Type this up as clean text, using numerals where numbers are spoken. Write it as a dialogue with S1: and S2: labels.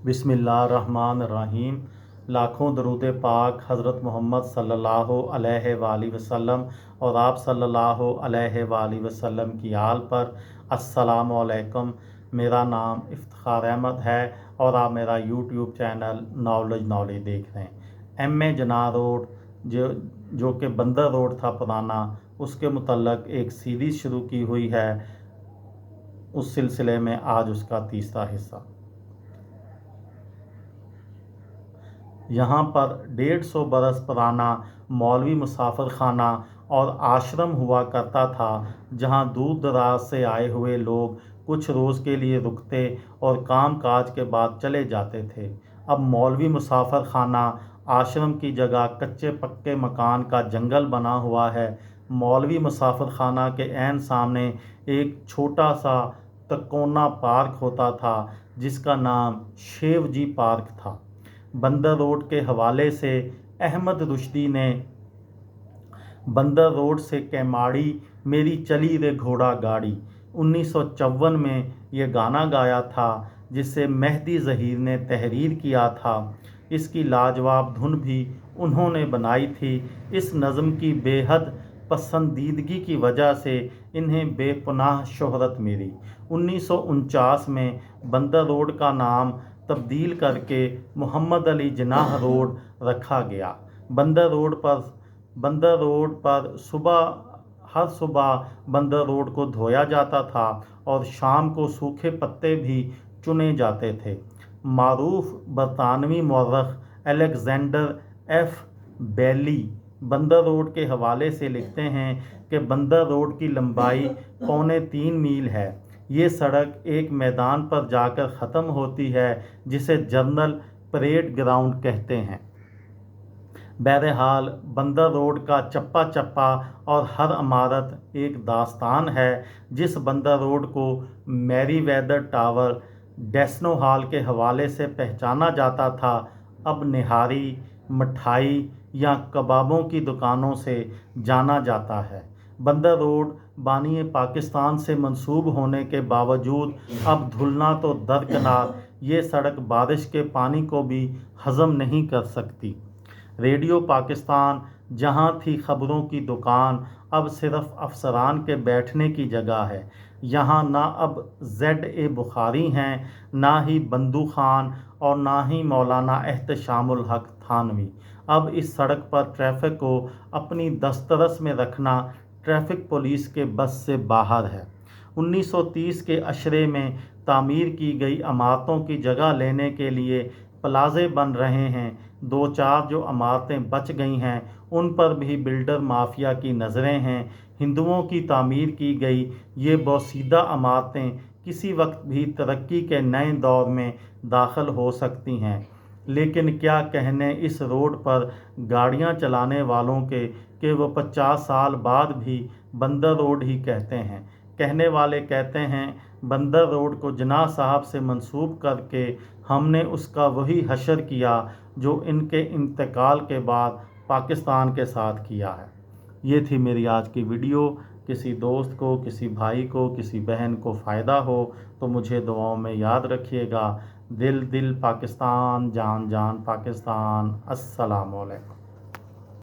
S1: बिस्मिल्लाहिर्रहमानिर्रहीम। लाखों दरूद पाक हज़रत मोहम्मद सल्लल्लाहु अलैहि वसल्लम और आप सल्लल्लाहु अलैहि वसल्लम की आल पर। अस्सलामु अलैकुम। मेरा नाम इफ्तिखार अहमद है और आप मेरा यूट्यूब चैनल नॉलेज देख रहे हैं। एम ए जना रोड जो कि बंदर रोड था पुराना, उसके मुतल्लक एक सीरीज़ शुरू की हुई है। उस सिलसिले में आज उसका तीसरा हिस्सा। यहाँ पर 150 बरस पुराना मौलवी मुसाफिर खाना और आश्रम हुआ करता था, जहाँ दूर दराज से आए हुए लोग कुछ रोज़ के लिए रुकते और काम काज के बाद चले जाते थे। अब मौलवी मुसाफिर खाना आश्रम की जगह कच्चे पक्के मकान का जंगल बना हुआ है। मौलवी मुसाफिर खाना के ऐन सामने एक छोटा सा तकोना पार्क होता था, जिसका नाम शेवजी पार्क था। बंदर रोड के हवाले से अहमद रुश्दी ने बंदर रोड से कैमाड़ी मेरी चली रे घोड़ा गाड़ी 1954 में ये गाना गाया था, जिसे मेहदी ज़हीर ने तहरीर किया था। इसकी लाजवाब धुन भी उन्होंने बनाई थी। इस नज़म की बेहद पसंदीदगी की वजह से इन्हें बेपनाह शोहरत मिली। 1949 में बंदर रोड का नाम तब्दील करके मोहम्मद अली जिनाह रोड रखा गया। बंदर रोड पर हर सुबह बंदर रोड को धोया जाता था और शाम को सूखे पत्ते भी चुने जाते थे। मारूफ बरतानवी मौर्रख अलेक्जेंडर एफ बेली बंदर रोड के हवाले से लिखते हैं कि बंदर रोड की लंबाई 3.25 मील है। ये सड़क एक मैदान पर जाकर ख़त्म होती है, जिसे जनरल परेड ग्राउंड कहते हैं। बहरहाल बंदर रोड का चप्पा चप्पा और हर इमारत एक दास्तान है। जिस बंदर रोड को मैरीवेदर टावर डेस्नो हॉल के हवाले से पहचाना जाता था, अब निहारी, मठाई या कबाबों की दुकानों से जाना जाता है। बंदर रोड बानी पाकिस्तान से मंसूब होने के बावजूद अब धुलना तो दरकिनार, ये सड़क बारिश के पानी को भी हज़म नहीं कर सकती। रेडियो पाकिस्तान जहाँ थी खबरों की दुकान, अब सिर्फ अफसरान के बैठने की जगह है। यहाँ ना अब ZA बुखारी हैं, ना ही बंदू खान और ना ही मौलाना एहतशामुल हक थानवी। अब इस सड़क पर ट्रैफिक को अपनी दस्तरस में रखना ट्रैफिक पुलिस के बस से बाहर है। 1930 के अशरे में तामीर की गई इमारतों की जगह लेने के लिए प्लाजे बन रहे हैं। 2-4 जो इमारतें बच गई हैं, उन पर भी बिल्डर माफिया की नज़रें हैं। हिंदुओं की तामीर की गई ये बोसीदा इमारतें किसी वक्त भी तरक्की के नए दौर में दाखिल हो सकती हैं। लेकिन क्या कहने इस रोड पर गाड़ियां चलाने वालों के कि वो 50 साल बाद भी बंदर रोड ही कहते हैं। कहने वाले कहते हैं, बंदर रोड को जिन्ना साहब से मंसूब करके हमने उसका वही हशर किया जो इनके इंतकाल के बाद पाकिस्तान के साथ किया है। ये थी मेरी आज की वीडियो। किसी दोस्त को, किसी भाई को, किसी बहन को फ़ायदा हो तो मुझे दुआओं में याद रखिएगा। दिल दिल पाकिस्तान, जान जान पाकिस्तान। अस्सलामु अलैकुम।